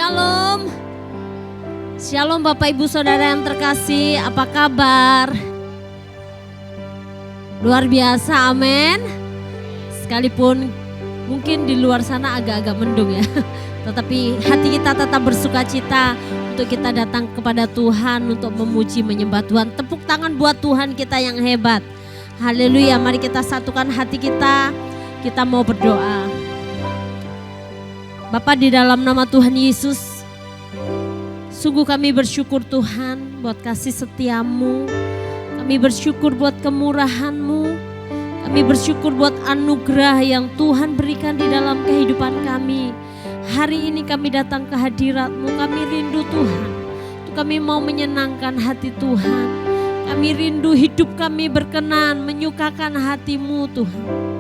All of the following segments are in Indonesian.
Shalom. Shalom Bapak Ibu Saudara yang terkasih, apa kabar? Luar biasa, amin. Sekalipun mungkin di luar sana agak-agak mendung ya, tetapi hati kita tetap bersuka cita untuk kita datang kepada Tuhan untuk memuji menyembah Tuhan. Tepuk tangan buat Tuhan kita yang hebat. Haleluya, mari kita satukan hati kita mau berdoa. Bapa, di dalam nama Tuhan Yesus, sungguh kami bersyukur Tuhan buat kasih setiamu. Kami bersyukur buat kemurahan-Mu. Kami bersyukur buat anugerah yang Tuhan berikan di dalam kehidupan kami. Hari ini kami datang ke hadirat-Mu. Kami rindu Tuhan. Kami mau menyenangkan hati Tuhan. Kami rindu hidup kami berkenan, menyukakan hati-Mu Tuhan.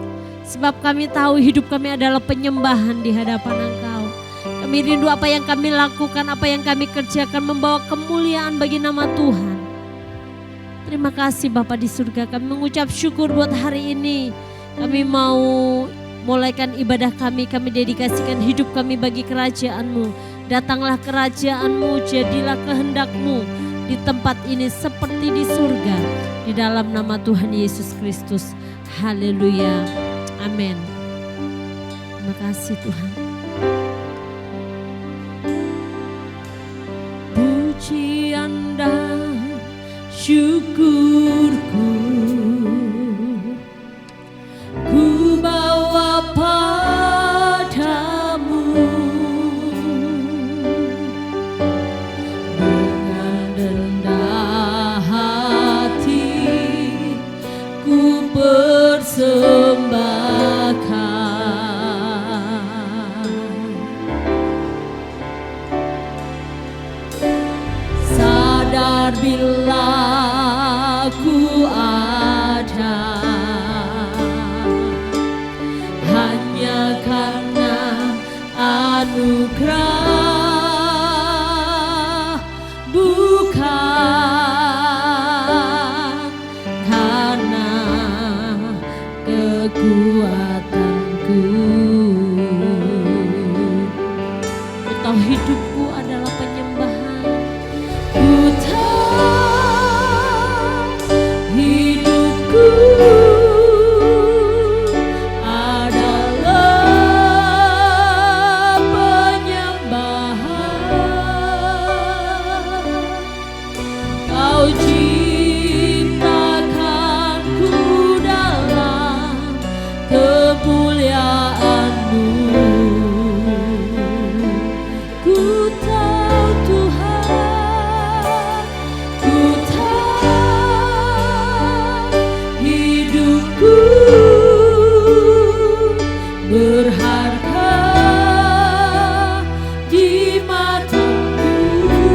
Sebab kami tahu hidup kami adalah penyembahan di hadapan Engkau. Kami rindu apa yang kami lakukan, apa yang kami kerjakan membawa kemuliaan bagi nama Tuhan. Terima kasih Bapa di surga, kami mengucap syukur buat hari ini. Kami mau mulaikan ibadah kami dedikasikan hidup kami bagi kerajaan-Mu. Datanglah kerajaan-Mu, jadilah kehendak-Mu di tempat ini seperti di surga. Di dalam nama Tuhan Yesus Kristus. Haleluya. Amin. Terima kasih Tuhan. Pujian dan syukurku ku bawa padamu dengan rendah hati ku persembahkan. Sadar bila ku ada hanya karena anugerah, bukan karena kekuatanku. Ku tahu hidupku adalah penyembahan. Ku tahu hidupku adalah penyembahan. Kau ciptakanku dalam kemuliaan-Mu. Ku tahu Tuhan, ku tahu hidupku berharga di mata-Mu.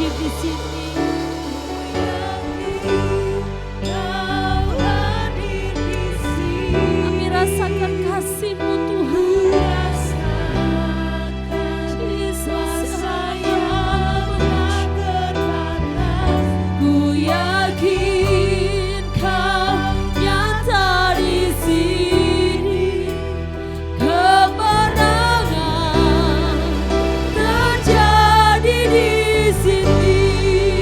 hadir di sini. Kami rasakan kasih-Mu Tuhan. Yesus, ku yakin Kau nyata di sini. Kemenangan terjadi di sini.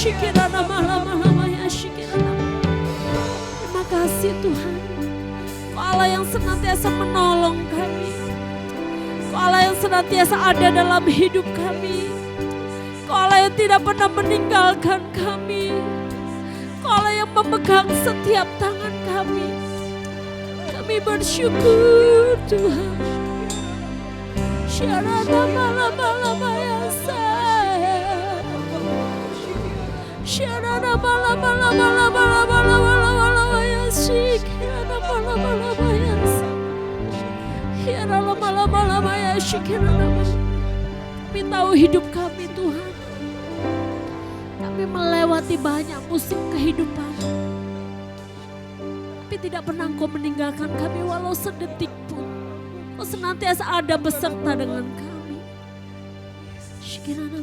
Terima kasih Tuhan. Kau Allah yang senantiasa menolong kami. Kau Allah yang senantiasa ada dalam hidup kami. Kau Allah yang tidak pernah meninggalkan kami. Kau Allah yang memegang setiap tangan kami. Kami bersyukur Tuhan. Syarana malam-malam ya sayang. Syarana malam-malam ya syik. Syarana malam-malam ya sayang. Syarana malam-malam ya syik. Kami tahu hidup kami Tuhan. Kami melewati banyak musim kehidupan. Tapi tidak pernah Engkau meninggalkan kami walau sedetik pun. Engkau senantiasa ada beserta dengan kami. Terima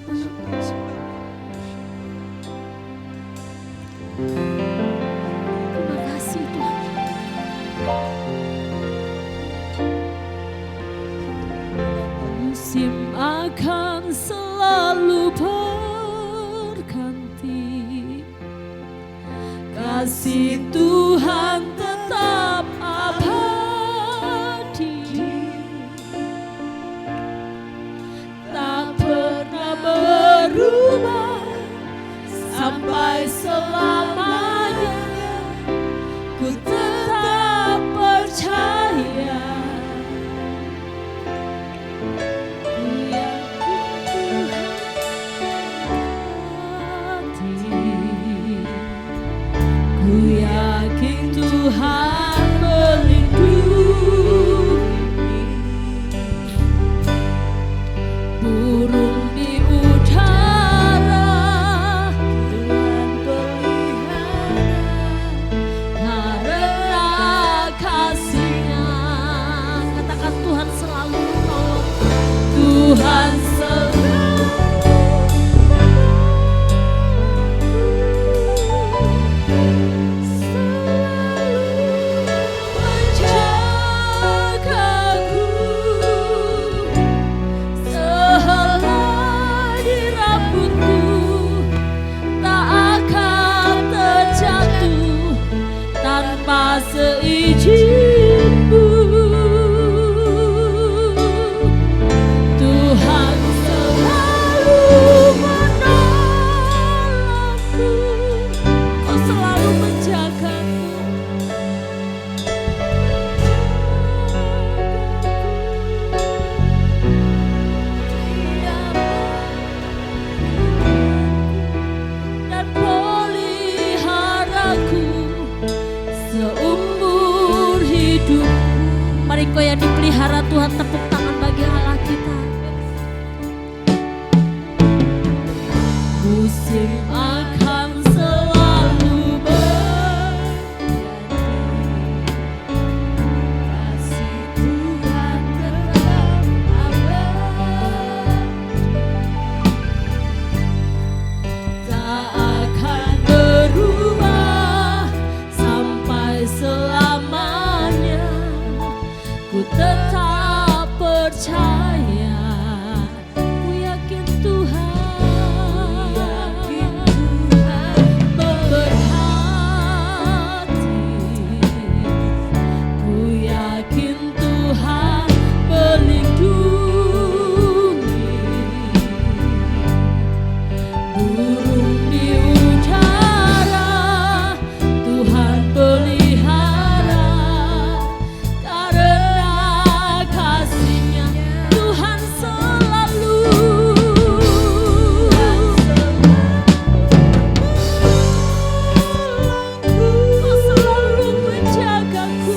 kasih Tuhan. Musim akan selalu berganti. Kasih Tuhan tetap abadi, tak pernah berubah sampai selamanya. Ku tetap percaya, ku yakin Tuhan, ku yakin Tuhan melindungi. Burung di udara Tuhan pelihara, karena kasih-Nya. Katakan Tuhan selalu menolong. Tuhan selalu seizinku. Tuhan selalu menolongku. Kau selalu menjagaku. Dan peliharaku seumur hidup. Mari kau yang dipelihara Tuhan, tepuk tangan bagi Allah kita. Musim akan selalu berganti. Kasih Tuhan tetap abadi, tak akan berubah sampai selamanya. Ku tetap percaya, ku yakin Tuhan memberkati. Ku yakin Tuhan melindungi. Burung di udara Tuhan pelihara, karena kasih-Nya Tuhan selalu. Kau selalu menjagaku.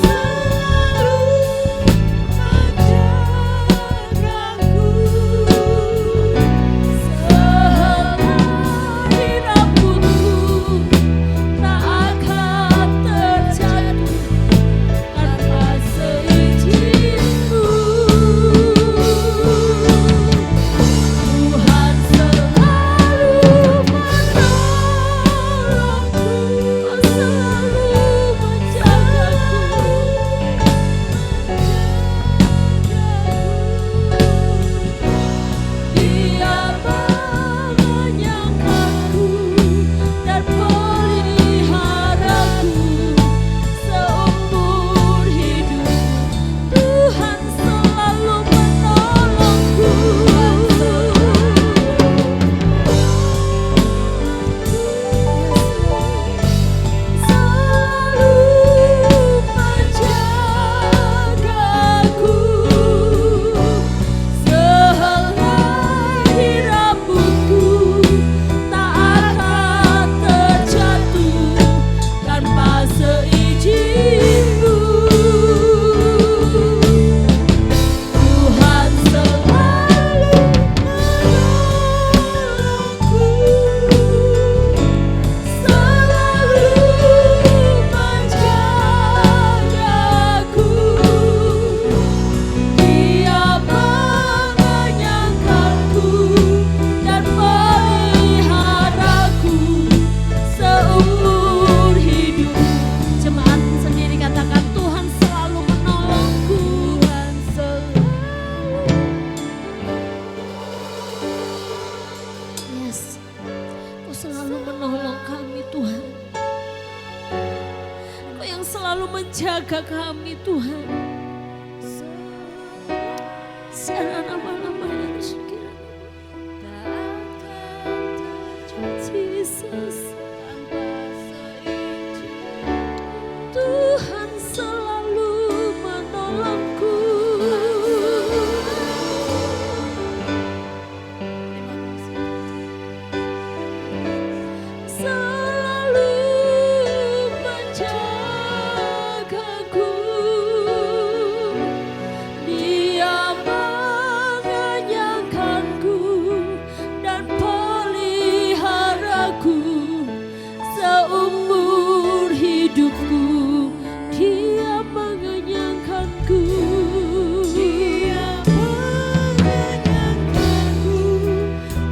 selalu menolong kami Tuhan. Engkau yang selalu menjaga kami Tuhan. Sarana lama yang Jesus. Tuhan selalu menolongku. Selalu menjagaku. Dia mengenyangkanku dan peliharaku seumur hidupku. Dia mengenyangkanku. Dia mengenyangkanku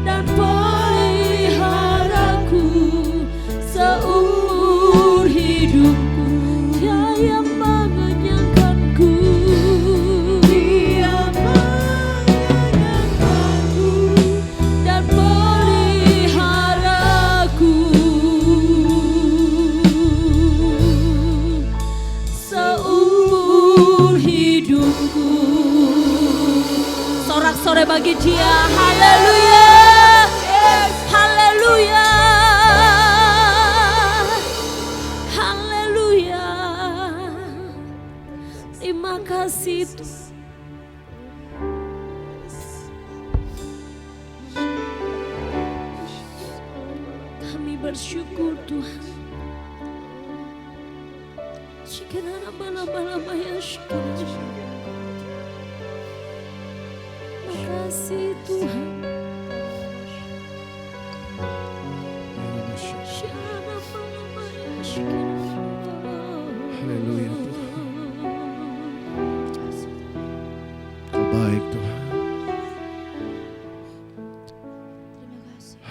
dan peliharaku seumur hidupku. Dia yang mengenyangkanku. Dia mengenyangkanku dan peliharaku seumur hidupku. Sorak-sorai bagi Dia. Haleluya. Haleluya. Haleluya. Terima kasih Tuhan. Kami bersyukur Tuhan. Shikana bala-bala ya shikana. Terima kasih Tuhan. Shikana bala-bala ya shikana. Haleluya Tuhan. Kau baik Tuhan.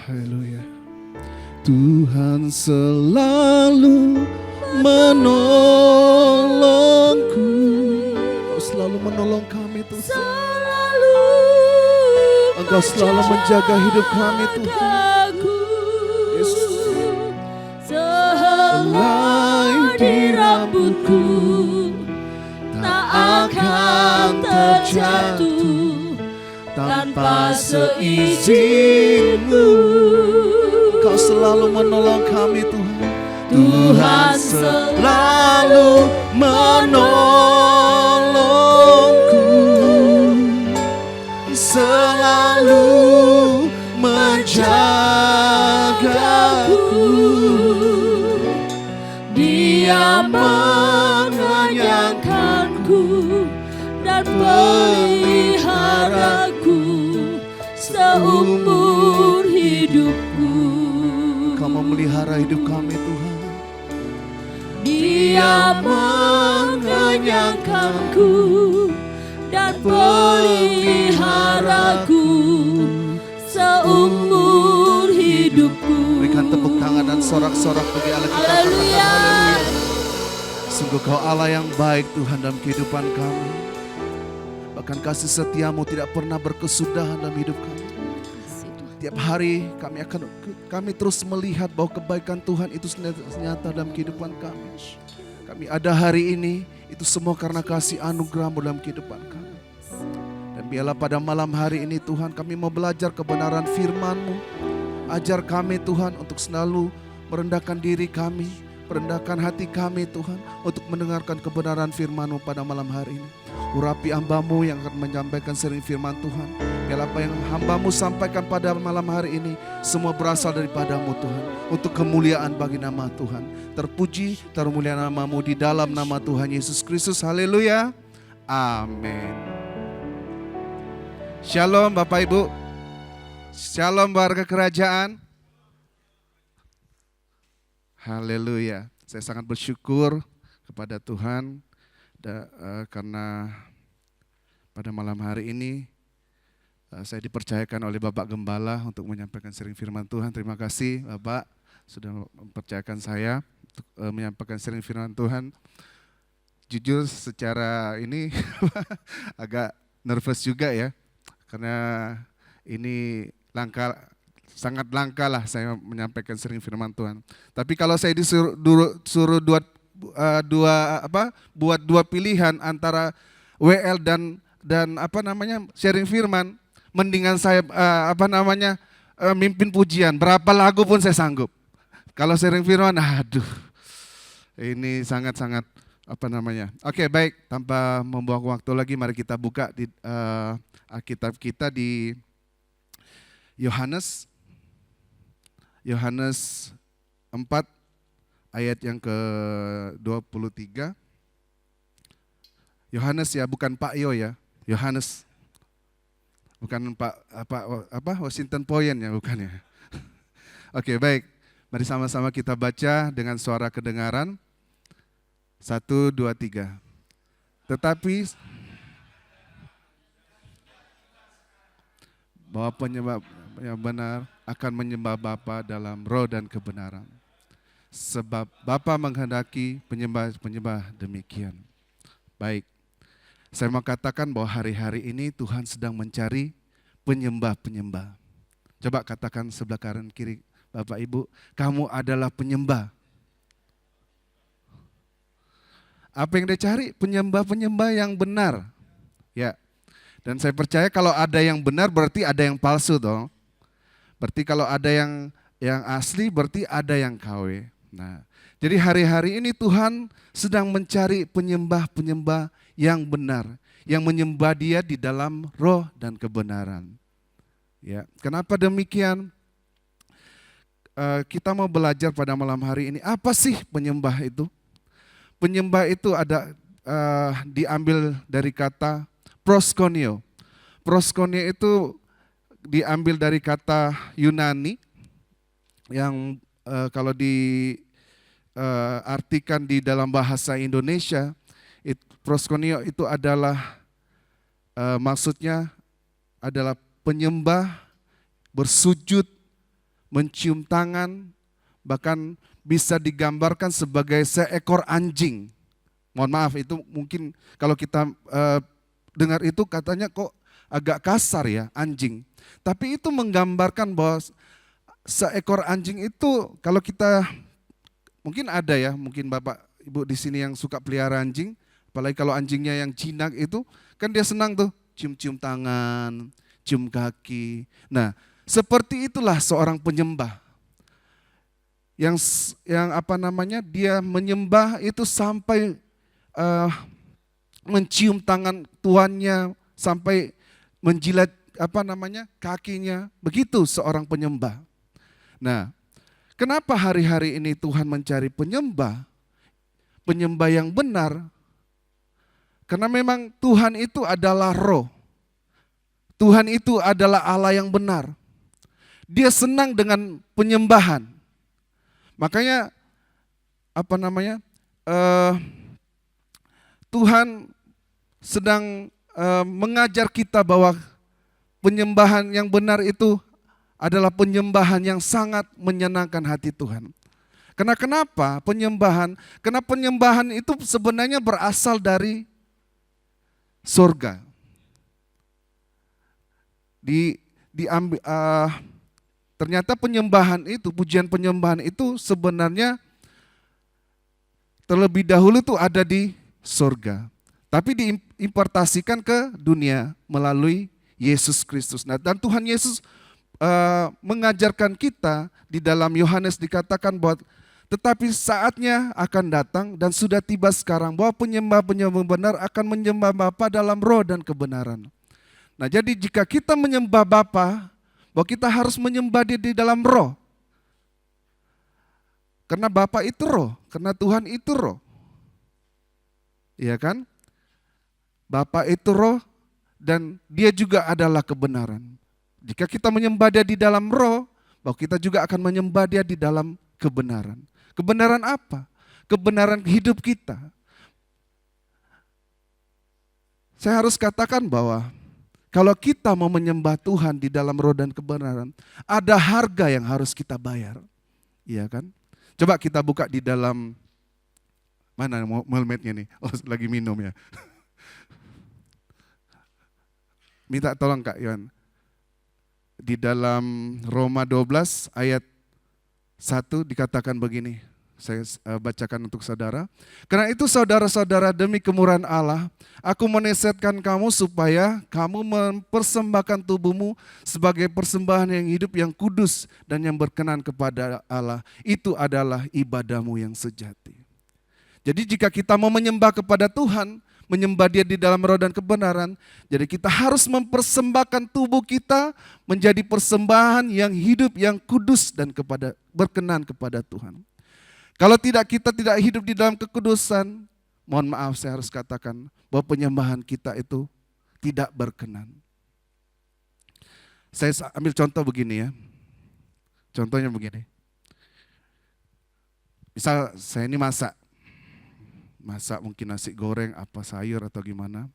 Haleluya. Tuhan selalu menolongku. Kau selalu menolong kami Tuhan. Selalu Engkau selalu menjaga hidup kami Tuhan. Yesus. Sehelai di rambutku tak akan terjatuh tanpa seizinmu. Kau selalu menolong kami Tuhan. Tuhan selalu menolongku, selalu menjagaku. Dia mengenyangkanku dan peliharaku seumur hidupku. Kau memelihara hidup kami Tuhan. Dia mengenyangkanku dan peliharaku seumur hidupku. Berikan tepuk tangan dan sorak-sorak bagi Allah kita. Haleluya. Sungguh Kau Allah yang baik Tuhan dalam kehidupan kami. Bahkan kasih setiamu tidak pernah berkesudahan dalam hidup kami. Tiap hari kami terus melihat bahwa kebaikan Tuhan itu nyata dalam kehidupan kami. Kami ada hari ini itu semua karena kasih anugerah-Mu dalam kehidupan kami. Dan biarlah pada malam hari ini Tuhan kami mau belajar kebenaran firman-Mu. Ajar kami Tuhan untuk selalu merendahkan diri kami, merendahkan hati kami Tuhan untuk mendengarkan kebenaran firman-Mu pada malam hari ini. Urapi hamba-Mu yang akan menyampaikan sering firman Tuhan. Biarlah apa yang hamba-Mu sampaikan pada malam hari ini semua berasal daripada-Mu Tuhan. Untuk kemuliaan bagi nama Tuhan. Terpuji, termulia nama-Mu di dalam nama Tuhan Yesus Kristus. Haleluya. Amin. Shalom Bapak Ibu. Shalom warga kerajaan. Haleluya. Saya sangat bersyukur kepada Tuhan. Karena pada malam hari ini saya dipercayakan oleh Bapak Gembala untuk menyampaikan sharing firman Tuhan. Terima kasih Bapak sudah mempercayakan saya untuk menyampaikan sharing firman Tuhan. Jujur secara ini agak nervous juga ya, karena ini sangat langka lah saya menyampaikan sering firman Tuhan. Tapi kalau saya disuruh suruh buat dua pilihan antara WL dan sharing firman, mendingan saya mimpin pujian. Berapa lagu pun saya sanggup. Kalau sharing firman, aduh, ini sangat-sangat Oke, baik, tanpa membuang waktu lagi, mari kita buka di Alkitab kita di Yohanes 4 ayat yang ke-23. Yohanes ya, bukan Pak Yo ya. Yohanes. Bukan Pak Washington Poyen ya, bukan ya. Oke, baik. Mari sama-sama kita baca dengan suara kedengaran. 1, 2, 3. Tetapi bahwa penyembah yang benar akan menyembah Bapa dalam roh dan kebenaran. Sebab Bapa menghendaki penyembah-penyembah demikian. Baik, saya mau katakan bahwa hari-hari ini Tuhan sedang mencari penyembah-penyembah. Coba katakan sebelah kanan kiri Bapak Ibu, kamu adalah penyembah. Apa yang dia cari? Penyembah-penyembah yang benar. Ya. Dan saya percaya kalau ada yang benar berarti ada yang palsu toh. Berarti kalau ada yang asli berarti ada yang KW. Nah, jadi hari-hari ini Tuhan sedang mencari penyembah-penyembah yang benar, yang menyembah Dia di dalam roh dan kebenaran. Ya, kenapa demikian? Kita mau belajar pada malam hari ini, apa sih penyembah itu? Penyembah itu ada diambil dari kata proskuneo. Proskuneo itu diambil dari kata Yunani yang kalau diartikan di dalam bahasa Indonesia, proskuneo itu adalah maksudnya adalah penyembah, bersujud, mencium tangan, bahkan bisa digambarkan sebagai seekor anjing. Mohon maaf, itu mungkin kalau kita dengar itu katanya kok agak kasar ya, anjing. Tapi itu menggambarkan bahwa seekor anjing itu kalau kita, mungkin ada ya, mungkin Bapak Ibu di sini yang suka pelihara anjing, apalagi kalau anjingnya yang jinak itu, kan dia senang tuh cium-cium tangan, cium kaki. Nah, seperti itulah seorang penyembah. Yang dia menyembah itu sampai mencium tangan tuannya, sampai menjilat kakinya, begitu seorang penyembah. Nah, kenapa hari-hari ini Tuhan mencari penyembah yang benar? Karena memang Tuhan itu adalah roh. Tuhan itu adalah Allah yang benar. Dia senang dengan penyembahan. Makanya Tuhan sedang mengajar kita bahwa penyembahan yang benar itu adalah penyembahan yang sangat menyenangkan hati Tuhan. Karena kenapa penyembahan? Karena penyembahan itu sebenarnya berasal dari surga. Ternyata penyembahan itu, pujian penyembahan itu sebenarnya terlebih dahulu tuh ada di surga. Tapi diimpartasikan ke dunia melalui Yesus Kristus. Nah, dan Tuhan Yesus mengajarkan kita di dalam Yohanes dikatakan bahwa tetapi saatnya akan datang dan sudah tiba sekarang bahwa penyembah-penyembah benar akan menyembah Bapa dalam roh dan kebenaran. Nah, jadi jika kita menyembah Bapa, bahwa kita harus menyembah Dia di dalam roh. Karena Bapa itu roh, karena Tuhan itu roh. Iya kan? Bapa itu roh dan Dia juga adalah kebenaran. Jika kita menyembah Dia di dalam roh, bahwa kita juga akan menyembah Dia di dalam kebenaran. Kebenaran apa? Kebenaran hidup kita. Saya harus katakan bahwa kalau kita mau menyembah Tuhan di dalam roh dan kebenaran, ada harga yang harus kita bayar. Iya kan? Coba kita buka di dalam, mana mulmetnya nih? Oh, lagi minum ya. Minta tolong Kak Yohan. Di dalam Roma 12 ayat 1 dikatakan begini, saya bacakan untuk saudara. Karena itu saudara-saudara, demi kemurahan Allah, aku menasihatkan kamu supaya kamu mempersembahkan tubuhmu sebagai persembahan yang hidup, yang kudus dan yang berkenan kepada Allah. Itu adalah ibadahmu yang sejati. Jadi jika kita mau menyembah kepada Tuhan, menyembah Dia di dalam roh dan kebenaran, jadi kita harus mempersembahkan tubuh kita menjadi persembahan yang hidup, yang kudus dan berkenan kepada Tuhan. Kalau kita tidak hidup di dalam kekudusan, mohon maaf saya harus katakan bahwa penyembahan kita itu tidak berkenan. Saya ambil contoh begini ya. Contohnya begini. Misal saya ini masak mungkin nasi goreng, apa sayur atau gimana.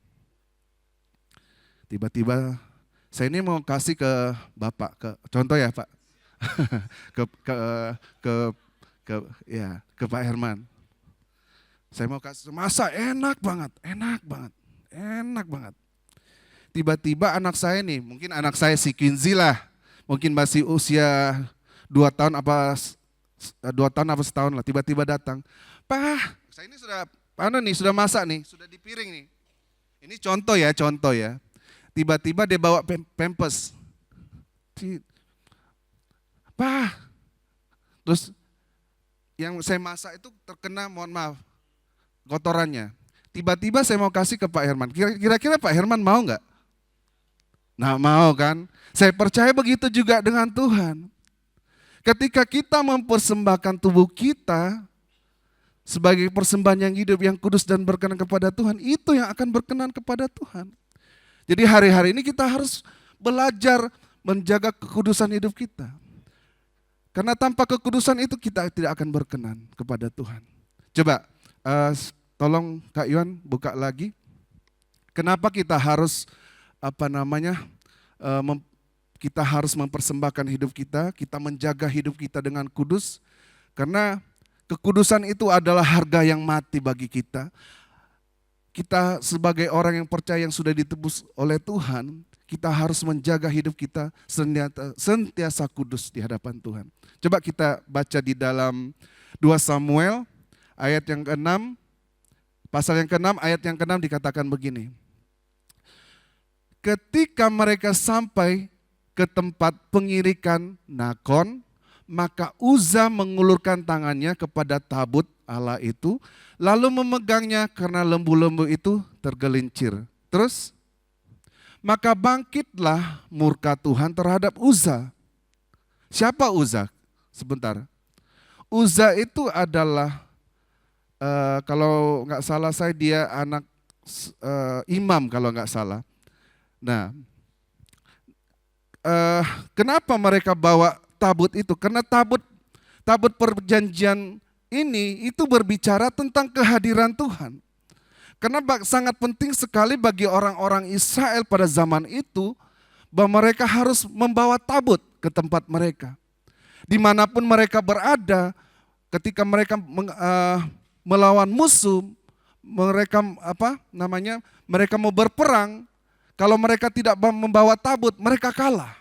Tiba-tiba saya ini mau kasih ke Bapak, contoh ya Pak, ke Pak Herman. Saya mau kasih, masak enak banget. Tiba-tiba anak saya nih, mungkin anak saya si Quincy lah, mungkin masih usia 2 tahun apa setahun lah, tiba-tiba datang, Pak, saya ini sudah masak nih, sudah di piring nih. Ini contoh ya. Tiba-tiba dia bawa pampers. Pak, terus yang saya masak itu terkena, mohon maaf, kotorannya. Tiba-tiba saya mau kasih ke Pak Herman. Kira-kira Pak Herman mau nggak? Nggak mau kan? Saya percaya begitu juga dengan Tuhan. Ketika kita mempersembahkan tubuh kita sebagai persembahan yang hidup, yang kudus dan berkenan kepada Tuhan, itu yang akan berkenan kepada Tuhan. Jadi hari-hari ini kita harus belajar menjaga kekudusan hidup kita. Karena tanpa kekudusan itu kita tidak akan berkenan kepada Tuhan. Coba tolong Kak Yuan buka lagi. Kenapa kita harus kita harus mempersembahkan hidup kita menjaga hidup kita dengan kudus. Karena kekudusan itu adalah harga yang mati bagi kita. Kita sebagai orang yang percaya yang sudah ditebus oleh Tuhan, kita harus menjaga hidup kita sentiasa kudus di hadapan Tuhan. Coba kita baca di dalam 2 Samuel ayat yang ke-6, pasal yang ke-6 ayat yang ke-6 dikatakan begini. Ketika mereka sampai ke tempat pengirikan Nakon, maka Uza mengulurkan tangannya kepada tabut Allah itu, lalu memegangnya karena lembu-lembu itu tergelincir. Terus, maka bangkitlah murka Tuhan terhadap Uza. Siapa Uza? Sebentar. Uza itu adalah, kalau nggak salah saya dia anak imam kalau nggak salah. Nah, kenapa mereka bawa tabut itu? Karena tabut perjanjian ini itu berbicara tentang kehadiran Tuhan. Karena sangat penting sekali bagi orang-orang Israel pada zaman itu bahwa mereka harus membawa tabut ke tempat mereka. Dimanapun mereka berada, ketika mereka melawan musuh, mereka mau berperang, kalau mereka tidak membawa tabut, mereka kalah.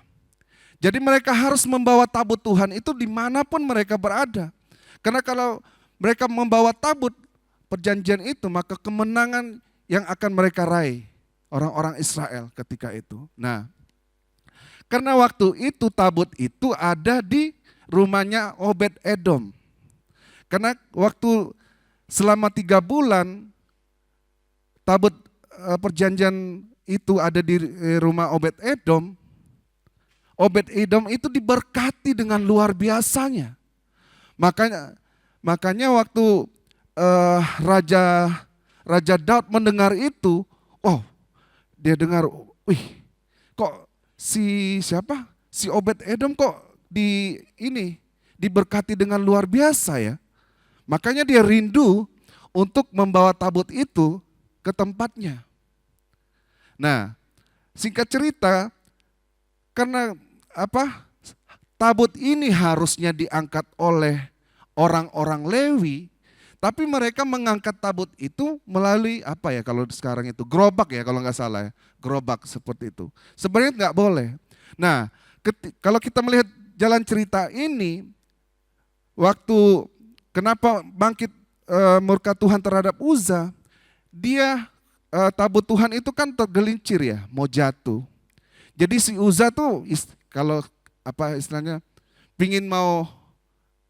Jadi mereka harus membawa tabut Tuhan itu dimanapun mereka berada. Karena kalau mereka membawa tabut perjanjian itu, maka kemenangan yang akan mereka raih orang-orang Israel ketika itu. Nah, karena waktu itu tabut itu ada di rumahnya Obed Edom. Karena waktu selama 3 bulan tabut perjanjian itu ada di rumah Obed Edom. Obed Edom itu diberkati dengan luar biasanya. Makanya waktu Raja Daud mendengar itu, dia dengar, kok si Obed Edom kok diberkati dengan luar biasa ya. Makanya dia rindu untuk membawa tabut itu ke tempatnya. Nah, singkat cerita, karena tabut ini harusnya diangkat oleh orang-orang Lewi, tapi mereka mengangkat tabut itu melalui kalau sekarang itu gerobak ya kalau nggak salah ya, gerobak seperti itu. Sebenarnya nggak boleh. Nah, kalau kita melihat jalan cerita ini, waktu kenapa bangkit murka Tuhan terhadap Uza, dia tabut Tuhan itu kan tergelincir ya, mau jatuh. Jadi si Uza tuh kalau apa istilahnya, pingin mau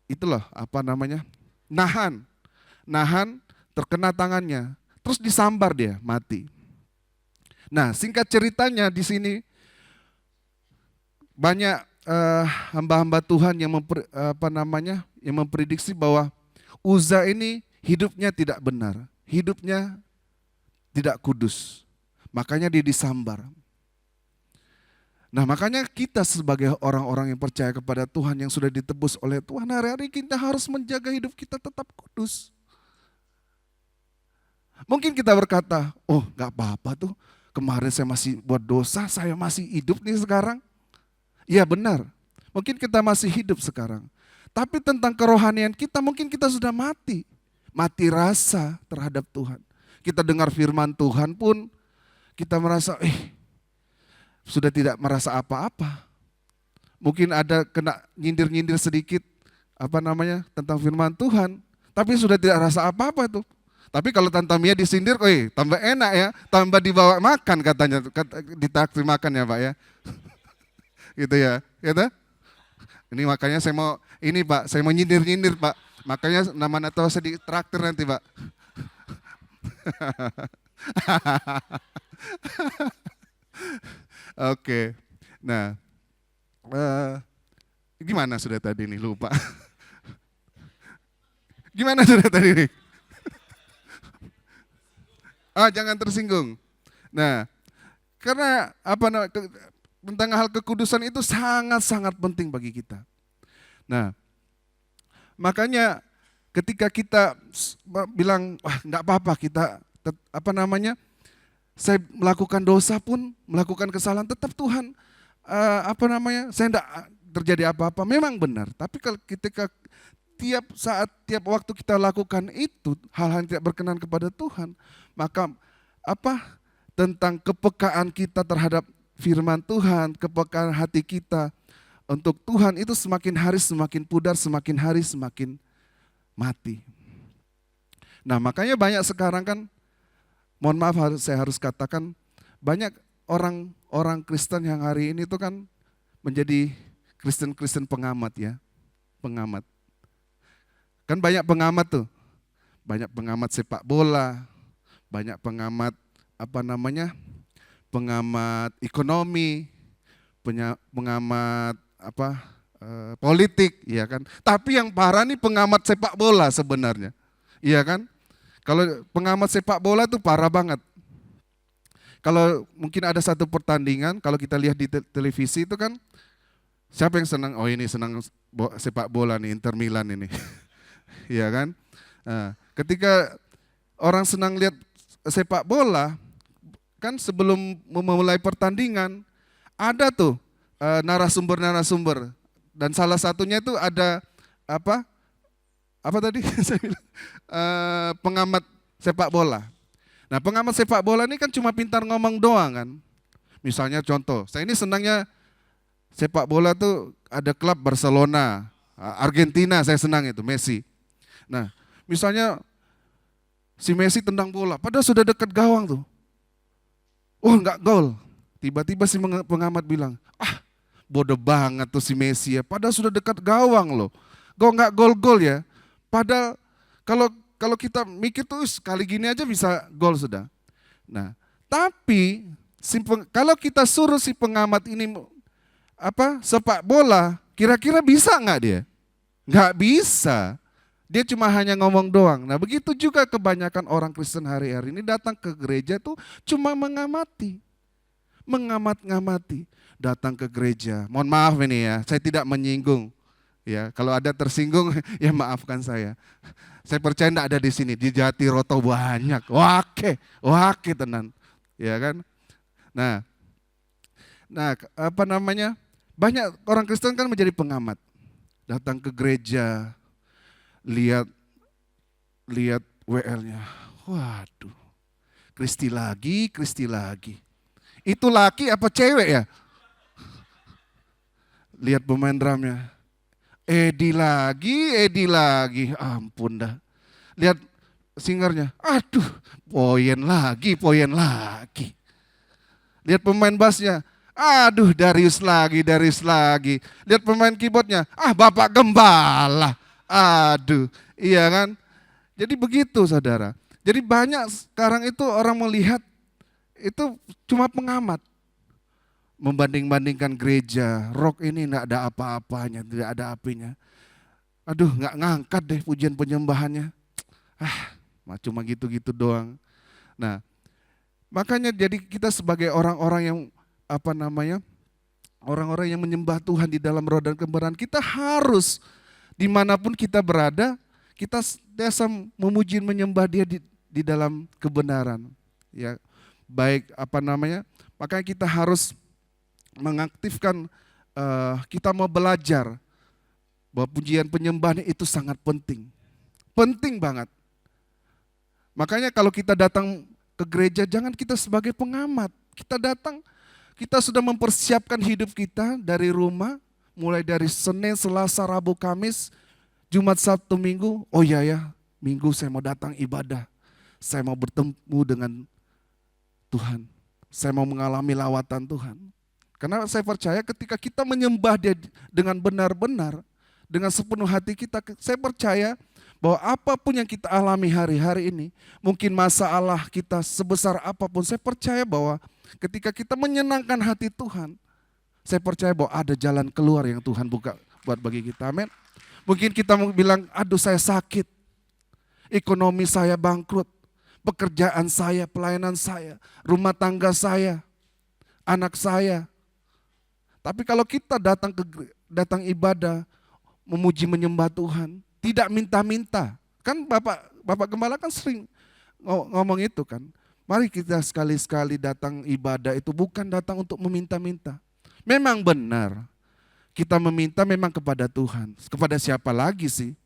itulah apa namanya, nahan terkena tangannya, terus disambar dia mati. Nah singkat ceritanya di sini banyak hamba-hamba Tuhan yang yang memprediksi bahwa Uza ini hidupnya tidak benar, hidupnya tidak kudus, makanya dia disambar. Nah makanya kita sebagai orang-orang yang percaya kepada Tuhan, yang sudah ditebus oleh Tuhan, hari-hari kita harus menjaga hidup kita tetap kudus. Mungkin kita berkata, oh gak apa-apa tuh, kemarin saya masih buat dosa, saya masih hidup nih sekarang. Iya benar, mungkin kita masih hidup sekarang. Tapi tentang kerohanian kita, mungkin kita sudah mati rasa terhadap Tuhan. Kita dengar firman Tuhan pun kita merasa sudah tidak merasa apa-apa. Mungkin ada kena nyindir-nyindir sedikit tentang firman Tuhan, tapi sudah tidak rasa apa-apa tuh. Tapi kalau Tante Mia disindir, tambah enak ya, tambah dibawa makan katanya, ditraktir makan ya Pak ya. Gitu ya, gitu. Ini makanya saya mau nyindir-nyindir Pak. Makanya nama Natal saya ditraktir nanti Pak. Oke, nah gimana sudah tadi nih, lupa. Gimana sudah tadi nih? Jangan tersinggung. Nah, karena tentang hal kekudusan itu sangat-sangat penting bagi kita. Nah, makanya ketika kita bilang, wah enggak apa-apa kita saya melakukan dosa pun, melakukan kesalahan, tetap Tuhan saya enggak terjadi apa-apa, memang benar. Tapi kalau ketika tiap saat, tiap waktu kita lakukan itu, hal-hal yang tidak berkenan kepada Tuhan, maka tentang kepekaan kita terhadap firman Tuhan, kepekaan hati kita untuk Tuhan itu semakin hari semakin pudar, semakin hari semakin mati. Nah makanya banyak sekarang kan, mohon maaf saya harus katakan, banyak orang Kristen yang hari ini tuh kan menjadi Kristen pengamat ya, pengamat. Kan banyak pengamat tuh, banyak pengamat sepak bola, banyak pengamat pengamat ekonomi, pengamat politik, ya kan. Tapi yang parah nih pengamat sepak bola sebenarnya, iya kan. Kalau pengamat sepak bola tuh parah banget. Kalau mungkin ada satu pertandingan, kalau kita lihat di televisi itu kan, siapa yang senang? Oh ini senang sepak bola nih, Inter Milan ini. Iya kan? Nah, ketika orang senang lihat sepak bola, kan sebelum memulai pertandingan, ada tuh narasumber-narasumber. Dan salah satunya itu ada apa tadi? Pengamat sepak bola. Nah pengamat sepak bola ini kan cuma pintar ngomong doang kan. Misalnya contoh, saya ini senangnya sepak bola tuh ada klub Barcelona, Argentina saya senang itu, Messi. Nah misalnya si Messi tendang bola, padahal sudah dekat gawang tuh. Oh enggak gol. Tiba-tiba si pengamat bilang, bodoh banget tuh si Messi ya, padahal sudah dekat gawang loh. Enggak gol-gol ya. Padahal kalau kita mikir tuh kali gini aja bisa gol sudah. Nah, tapi kalau kita suruh si pengamat ini sepak bola, kira-kira bisa enggak dia? Enggak bisa. Dia cuma hanya ngomong doang. Nah begitu juga kebanyakan orang Kristen hari-hari ini datang ke gereja tuh cuma mengamati. Mengamat-ngamati. Datang ke gereja. Mohon maaf ini ya, saya tidak menyinggung. Ya, kalau ada tersinggung ya maafkan saya. Saya percaya enggak ada di sini. Di Jatiroto banyak. Wake tenan. Ya kan? Nah banyak orang Kristen kan menjadi pengamat. Datang ke gereja, lihat WL-nya, waduh, Kristi lagi. Itu laki apa cewek ya? Lihat pemain drumnya. Edi lagi, ampun dah. Lihat singernya, aduh, poyen lagi. Lihat pemain bassnya, aduh Darius lagi. Lihat pemain keyboardnya, Bapak Gembala. Aduh, iya kan? Jadi begitu saudara. Jadi banyak sekarang itu orang melihat itu cuma pengamat. Membanding-bandingkan gereja, rock ini enggak ada apa-apanya, tidak ada apinya. Aduh, enggak ngangkat deh pujian penyembahannya. Cuma gitu-gitu doang. Nah, makanya jadi kita sebagai orang-orang yang orang-orang yang menyembah Tuhan di dalam roh dan kebenaran, kita harus dimanapun kita berada, kita senantiasa memuji menyembah Dia di dalam kebenaran. Ya, baik makanya kita harus mengaktifkan, kita mau belajar bahwa pujian penyembahan itu sangat penting. Penting banget. Makanya kalau kita datang ke gereja, jangan kita sebagai pengamat. Kita datang, kita sudah mempersiapkan hidup kita dari rumah, mulai dari Senin, Selasa, Rabu, Kamis, Jumat, Sabtu, Minggu. Oh iya ya, Minggu saya mau datang ibadah. Saya mau bertemu dengan Tuhan. Saya mau mengalami lawatan Tuhan. Karena saya percaya ketika kita menyembah Dia dengan benar-benar, dengan sepenuh hati kita, saya percaya bahwa apapun yang kita alami hari-hari ini, mungkin masalah kita sebesar apapun, saya percaya bahwa ketika kita menyenangkan hati Tuhan, saya percaya bahwa ada jalan keluar yang Tuhan buka buat bagi kita. Amin. Mungkin kita mau bilang, aduh saya sakit, ekonomi saya bangkrut, pekerjaan saya, pelayanan saya, rumah tangga saya, anak saya. Tapi kalau kita datang ibadah, memuji menyembah Tuhan, tidak minta-minta. Kan Bapak Gembala kan sering ngomong itu kan. Mari kita sekali-sekali datang ibadah itu bukan datang untuk meminta-minta. Memang benar, kita meminta memang kepada Tuhan. Kepada siapa lagi sih?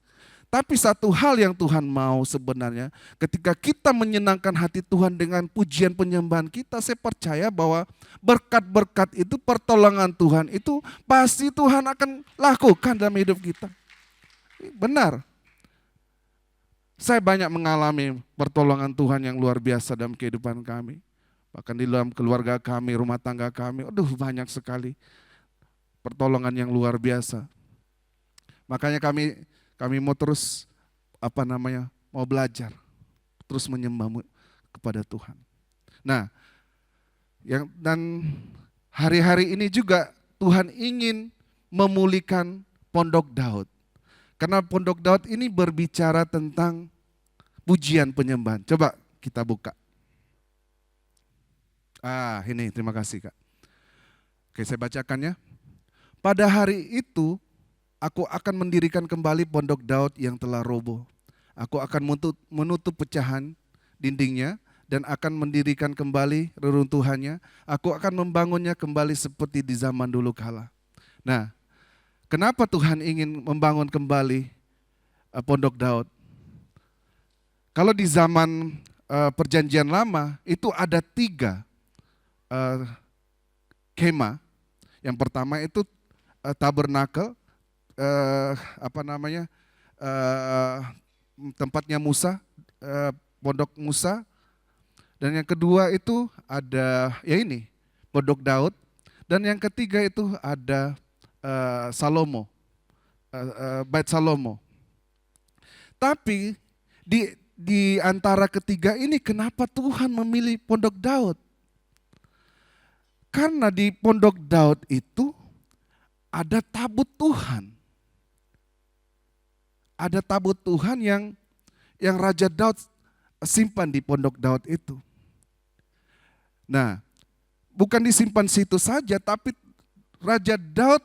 Tapi satu hal yang Tuhan mau sebenarnya, ketika kita menyenangkan hati Tuhan dengan pujian penyembahan kita, saya percaya bahwa berkat-berkat itu, pertolongan Tuhan itu pasti Tuhan akan lakukan dalam hidup kita. Benar. Saya banyak mengalami pertolongan Tuhan yang luar biasa dalam kehidupan kami. Bahkan di dalam keluarga kami, rumah tangga kami, banyak sekali pertolongan yang luar biasa. Makanya kami mau terus mau belajar, terus menyembah kepada Tuhan. Nah, dan hari-hari ini juga Tuhan ingin memulihkan Pondok Daud. Karena Pondok Daud ini berbicara tentang pujian penyembahan. Coba kita buka. Ini terima kasih Kak. Oke, saya bacakan ya. Pada hari itu aku akan mendirikan kembali Pondok Daud yang telah roboh. Aku akan menutup pecahan dindingnya dan akan mendirikan kembali reruntuhannya. Aku akan membangunnya kembali seperti di zaman dulu kala. Nah, kenapa Tuhan ingin membangun kembali Pondok Daud? Kalau di zaman Perjanjian Lama itu ada 3 kemah. Yang pertama itu tabernakel, tempatnya Musa, Pondok Musa. Dan yang kedua itu ada Pondok Daud. Dan yang ketiga itu ada Salomo, Bait Salomo. Tapi di antara ketiga ini kenapa Tuhan memilih Pondok Daud? Karena di Pondok Daud itu ada tabut Tuhan. Ada tabut Tuhan yang Raja Daud simpan di Pondok Daud itu. Nah, bukan disimpan situ saja, tapi Raja Daud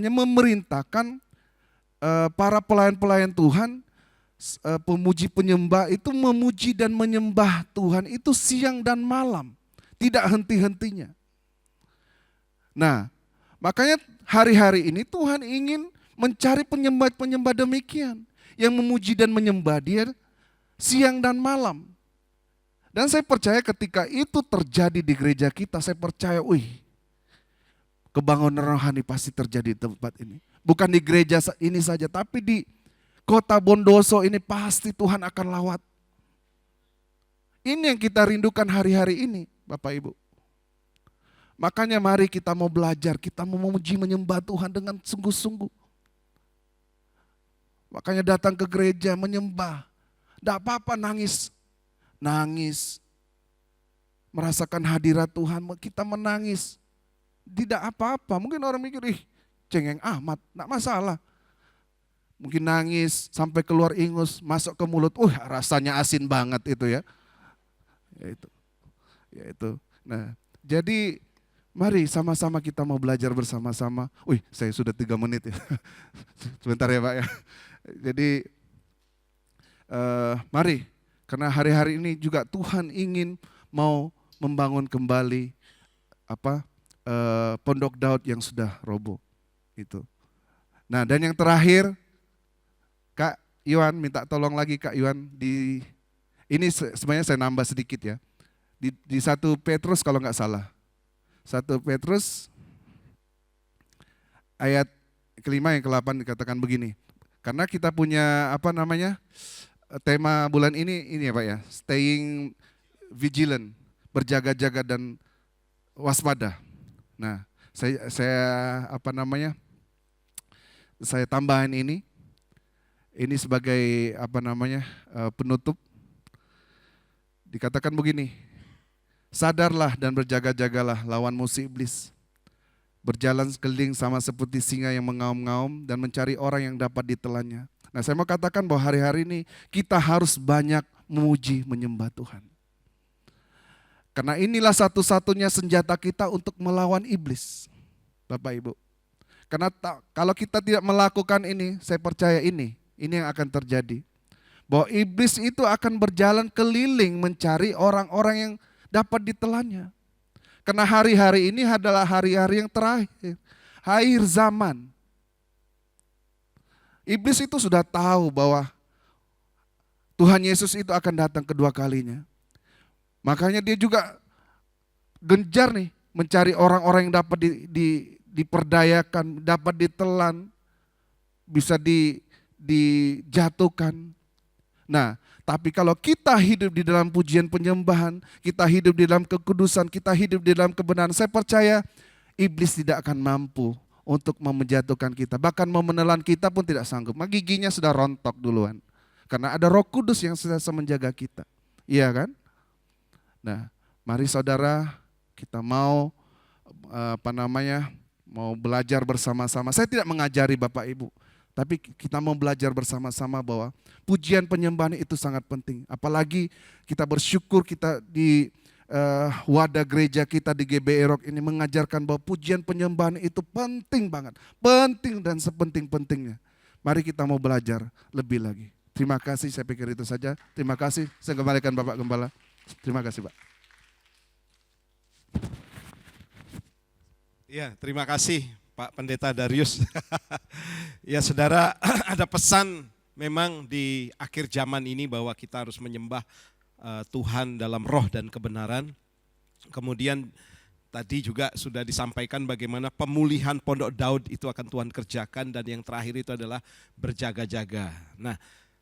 memerintahkan para pelayan-pelayan Tuhan, pemuji penyembah itu memuji dan menyembah Tuhan itu siang dan malam, tidak henti-hentinya. Nah, makanya hari-hari ini Tuhan ingin mencari penyembah-penyembah demikian, yang memuji dan menyembah Dia siang dan malam. Dan saya percaya ketika itu terjadi di gereja kita, saya percaya, kebangunan rohani pasti terjadi di tempat ini. Bukan di gereja ini saja, tapi di kota Bondoso ini pasti Tuhan akan lawat. Ini yang kita rindukan hari-hari ini, Bapak Ibu. Makanya mari kita mau belajar, kita mau memuji menyembah Tuhan dengan sungguh-sungguh. Makanya datang ke gereja menyembah. Tidak apa-apa nangis. Nangis. Merasakan hadirat Tuhan, kita menangis. Tidak apa-apa, mungkin orang mikir, cengeng amat, tidak masalah. Mungkin nangis sampai keluar ingus, masuk ke mulut, rasanya asin banget itu ya. Ya itu. Nah, jadi mari sama-sama kita mau belajar bersama-sama. Saya sudah 3 menit ya. Sebentar ya Pak ya. Jadi mari, karena hari-hari ini juga Tuhan ingin mau membangun kembali Pondok Daud yang sudah roboh itu. Nah, dan yang terakhir, Kak Iwan minta tolong lagi Kak Iwan ini sebenarnya saya nambah sedikit ya. Di 1 Petrus kalau nggak salah. 1 Petrus ayat kelima yang ke-8 dikatakan begini. Karena kita punya tema bulan ini ya Pak ya, staying vigilant, berjaga-jaga dan waspada. Nah, saya tambahan ini sebagai penutup. Dikatakan begini, sadarlah dan berjaga-jagalah lawan musuh iblis. Berjalan sekeliling sama seperti singa yang mengaum-ngaum dan mencari orang yang dapat ditelannya. Nah, saya mau katakan bahwa hari-hari ini kita harus banyak memuji menyembah Tuhan. Karena inilah satu-satunya senjata kita untuk melawan iblis, Bapak Ibu. Karena kalau kita tidak melakukan ini, saya percaya ini yang akan terjadi. Bahwa iblis itu akan berjalan keliling mencari orang-orang yang dapat ditelannya. Karena hari-hari ini adalah hari-hari yang terakhir, akhir zaman. Iblis itu sudah tahu bahwa Tuhan Yesus itu akan datang kedua kalinya. Makanya dia juga gencar nih mencari orang-orang yang dapat diperdayakan, dapat ditelan, bisa dijatuhkan. Nah, tapi kalau kita hidup di dalam pujian penyembahan, kita hidup di dalam kekudusan, kita hidup di dalam kebenaran, saya percaya iblis tidak akan mampu untuk menjatuhkan kita. Bahkan mau menelan kita pun tidak sanggup. Giginya sudah rontok duluan. Karena ada Roh Kudus yang senantiasa menjaga kita. Iya kan? Nah, mari saudara kita mau mau belajar bersama-sama. Saya tidak mengajari Bapak Ibu, tapi kita mau belajar bersama-sama bahwa pujian penyembahan itu sangat penting. Apalagi kita bersyukur kita di wadah gereja kita di GBI Rock ini mengajarkan bahwa pujian penyembahan itu penting banget. Penting dan sepenting-pentingnya. Mari kita mau belajar lebih lagi. Terima kasih, saya pikir itu saja. Terima kasih, saya kembalikan Bapak Gembala. Terima kasih Pak. Ya, terima kasih Pak Pendeta Darius. Ya saudara, ada pesan memang di akhir zaman ini bahwa kita harus menyembah Tuhan dalam roh dan kebenaran. Kemudian tadi juga sudah disampaikan bagaimana pemulihan Pondok Daud itu akan Tuhan kerjakan, dan yang terakhir itu adalah berjaga-jaga. Nah,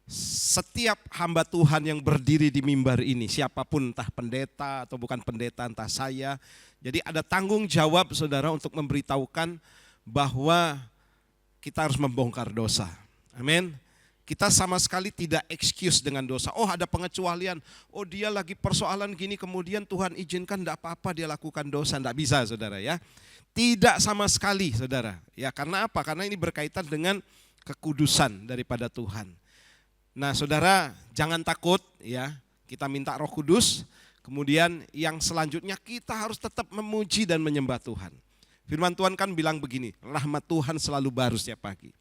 setiap hamba Tuhan yang berdiri di mimbar ini, siapapun entah pendeta atau bukan pendeta, entah saya, jadi ada tanggung jawab saudara untuk memberitahukan bahwa kita harus membongkar dosa. Amin. Kita sama sekali tidak excuse dengan dosa. Oh, ada pengecualian, oh dia lagi persoalan gini kemudian Tuhan izinkan, tidak apa-apa dia lakukan dosa. Tidak bisa saudara ya. Tidak sama sekali saudara. Ya, karena apa? Karena ini berkaitan dengan kekudusan daripada Tuhan. Nah saudara, jangan takut ya, kita minta Roh Kudus. Kemudian yang selanjutnya kita harus tetap memuji dan menyembah Tuhan. Firman Tuhan kan bilang begini, rahmat Tuhan selalu baru setiap pagi.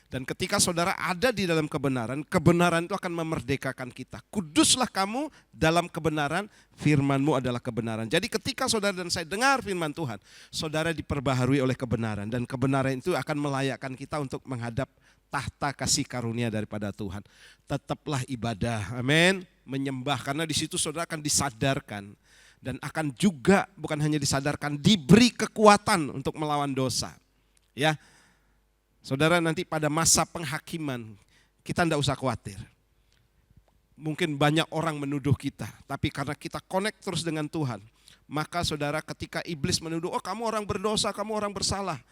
Dan ketika saudara ada di dalam kebenaran, kebenaran itu akan memerdekakan kita. Kuduslah kamu dalam kebenaran, firman-Mu adalah kebenaran. Jadi ketika saudara dan saya dengar firman Tuhan, saudara diperbaharui oleh kebenaran. Dan kebenaran itu akan melayakkan kita untuk menghadap tahta kasih karunia daripada Tuhan. Tetaplah ibadah, amin, menyembah, karena di situ saudara akan disadarkan Dan akan juga bukan hanya disadarkan, diberi kekuatan untuk melawan dosa. Ya, saudara, nanti pada masa penghakiman kita tidak usah khawatir. Mungkin banyak orang menuduh kita, tapi karena kita connect terus dengan Tuhan, maka saudara, ketika iblis menuduh, oh kamu orang berdosa, kamu orang bersalah.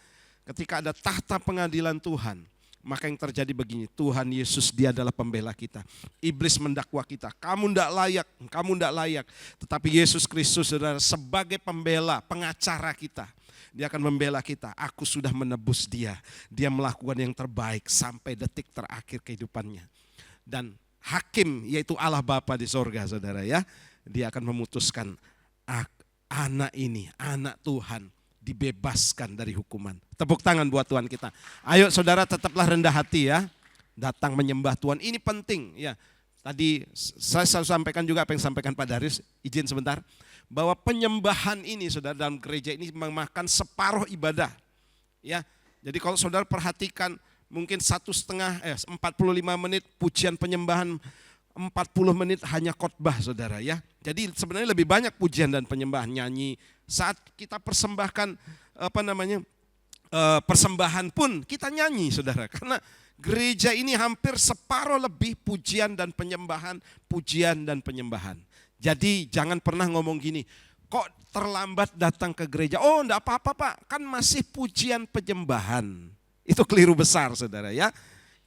Ketika ada tahta pengadilan Tuhan, maka yang terjadi begini, Tuhan Yesus dia adalah pembela kita. Iblis mendakwa kita, kamu tidak layak, kamu tidak layak. Tetapi Yesus Kristus saudara sebagai pembela, pengacara kita. Dia akan membela kita, aku sudah menebus dia. Dia melakukan yang terbaik sampai detik terakhir kehidupannya. Dan hakim yaitu Allah Bapa di sorga saudara ya. Dia akan memutuskan anak ini, anak Tuhan dibebaskan dari hukuman. Tepuk tangan buat Tuhan kita. Ayo saudara, tetaplah rendah hati ya. Datang menyembah Tuhan, ini penting ya. Tadi saya selalu sampaikan juga apa yang disampaikan Pak Darius, izin sebentar. Bahwa penyembahan ini saudara dalam gereja ini memakan separuh ibadah. Ya, jadi kalau saudara perhatikan mungkin 45 menit pujian penyembahan, 40 menit hanya khotbah saudara ya. Jadi sebenarnya lebih banyak pujian dan penyembahan, nyanyi. Saat kita persembahkan persembahan pun kita nyanyi saudara. Karena gereja ini hampir separuh lebih pujian dan penyembahan, pujian dan penyembahan. Jadi jangan pernah ngomong gini, kok terlambat datang ke gereja. Oh enggak apa-apa Pak, kan masih pujian penyembahan. Itu keliru besar saudara ya.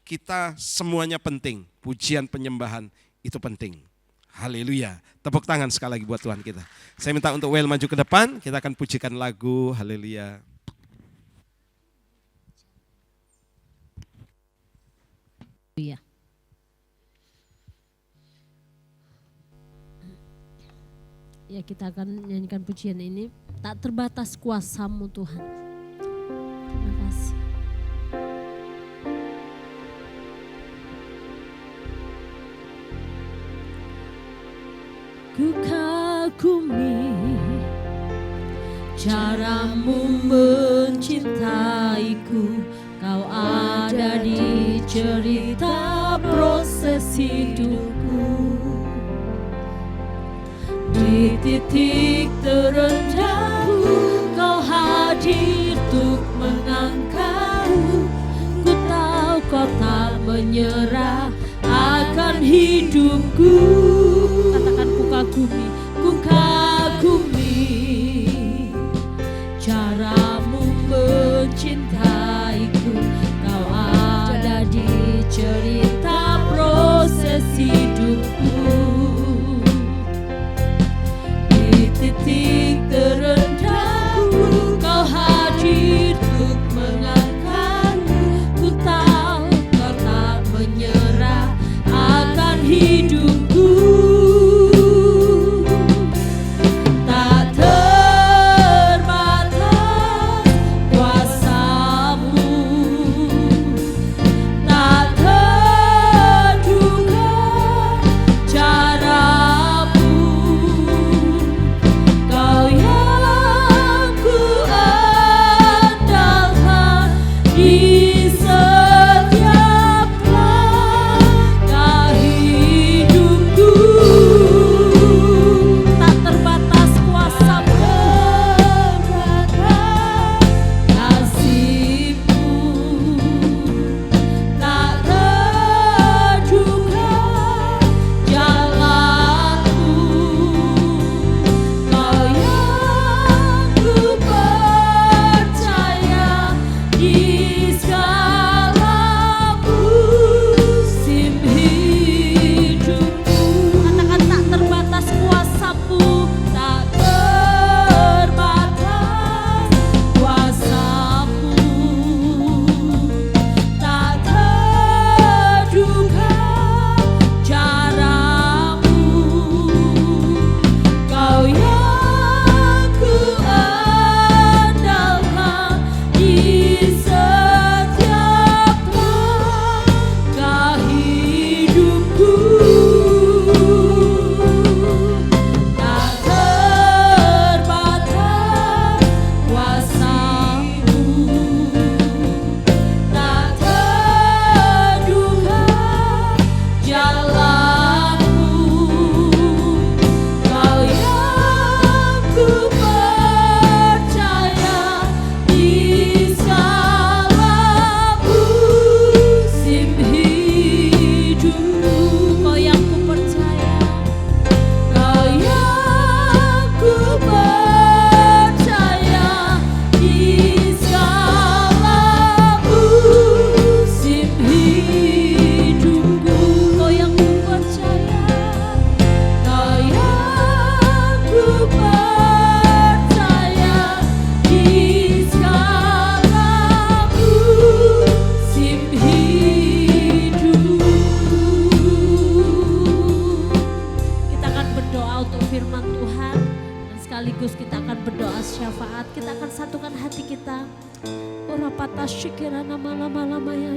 Kita semuanya penting, pujian penyembahan itu penting. Haleluya. Tepuk tangan sekali lagi buat Tuhan kita. Saya minta untuk Well maju ke depan, kita akan pujikan lagu Haleluya. Iya. Ya, kita akan nyanyikan pujian ini. Tak terbatas kuasa-Mu Tuhan. Terima kasih. Ku kagumi cara-Mu mencintaiku. Kau ada di cerita proses hidupku. Di titik terendahku Kau hadir untuk mengangkatku. Ku tahu Kau tak menyerah akan hidupku. Katakan ku kagumi, ku kagumi cara-Mu mencintaiku. Kau ada di cerita proses hidupku. Titik terendahku Kau hadir untuk mengangkatku. Ku tahu Kau tak menyerah akan hidupku.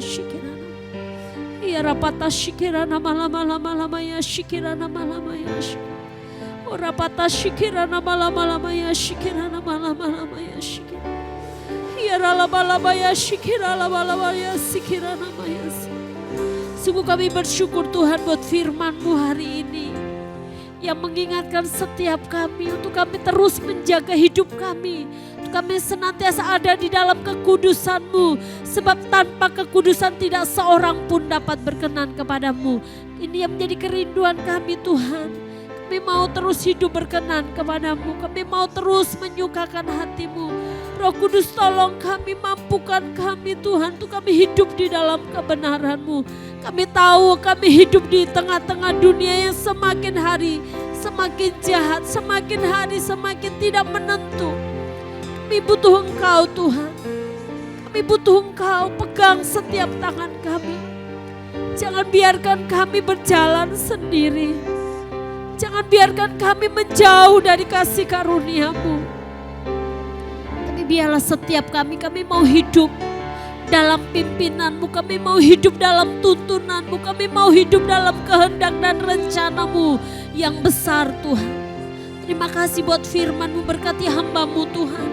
shikirana. Ya rapata shikirana malama ya shikirana malama ya shikirana. Oh rapata shikirana malama ya shikirana malama ya shikirana. Ya ralaba ya shikirana malama ya shikirana ya. Sungguh kami bersyukur Tuhan buat firman-Mu hari ini yang mengingatkan setiap kami untuk kami terus menjaga hidup kami. Untuk kami senantiasa ada di dalam kekudusan-Mu. Sebab tanpa kekudusan tidak seorang pun dapat berkenan kepadamu. Ini yang menjadi kerinduan kami Tuhan. Kami mau terus hidup berkenan kepadamu. Kami mau terus menyukakan hati-Mu. Roh Kudus tolong kami, mampukan kami Tuhan untuk kami hidup di dalam kebenaran-Mu. Kami tahu kami hidup di tengah-tengah dunia yang semakin hari semakin jahat, semakin hari semakin tidak menentu. Kami butuh Engkau Tuhan. Kami butuh Engkau, pegang setiap tangan kami. Jangan biarkan kami berjalan sendiri. Jangan biarkan kami menjauh dari kasih karunia-Mu. Tapi biarlah setiap kami mau hidup dalam pimpinan-Mu, kami mau hidup dalam tuntunan-Mu, kami mau hidup dalam kehendak dan rencana-Mu yang besar Tuhan. Terima kasih buat firman-Mu, berkati hamba-Mu Tuhan.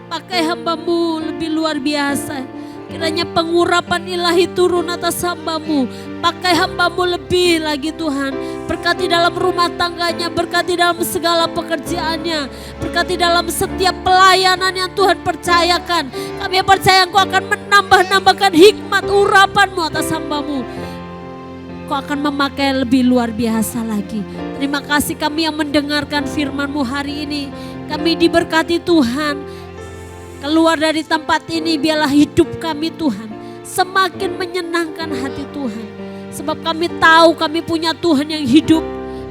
Pakai hamba-Mu lebih luar biasa. Kiranya pengurapan ilahi turun atas hamba-Mu. Pakai hamba-Mu lebih lagi Tuhan. Berkati dalam rumah tangganya, berkati dalam segala pekerjaannya, berkati dalam setiap pelayanan yang Tuhan percayakan. Kami percaya Engkau akan menambahkan hikmat urapan-Mu atas hamba-Mu. Engkau akan memakai lebih luar biasa lagi. Terima kasih kami yang mendengarkan firman-Mu hari ini. Kami diberkati Tuhan. Keluar dari tempat ini biarlah hidup kami Tuhan semakin menyenangkan hati Tuhan. Sebab kami tahu kami punya Tuhan yang hidup.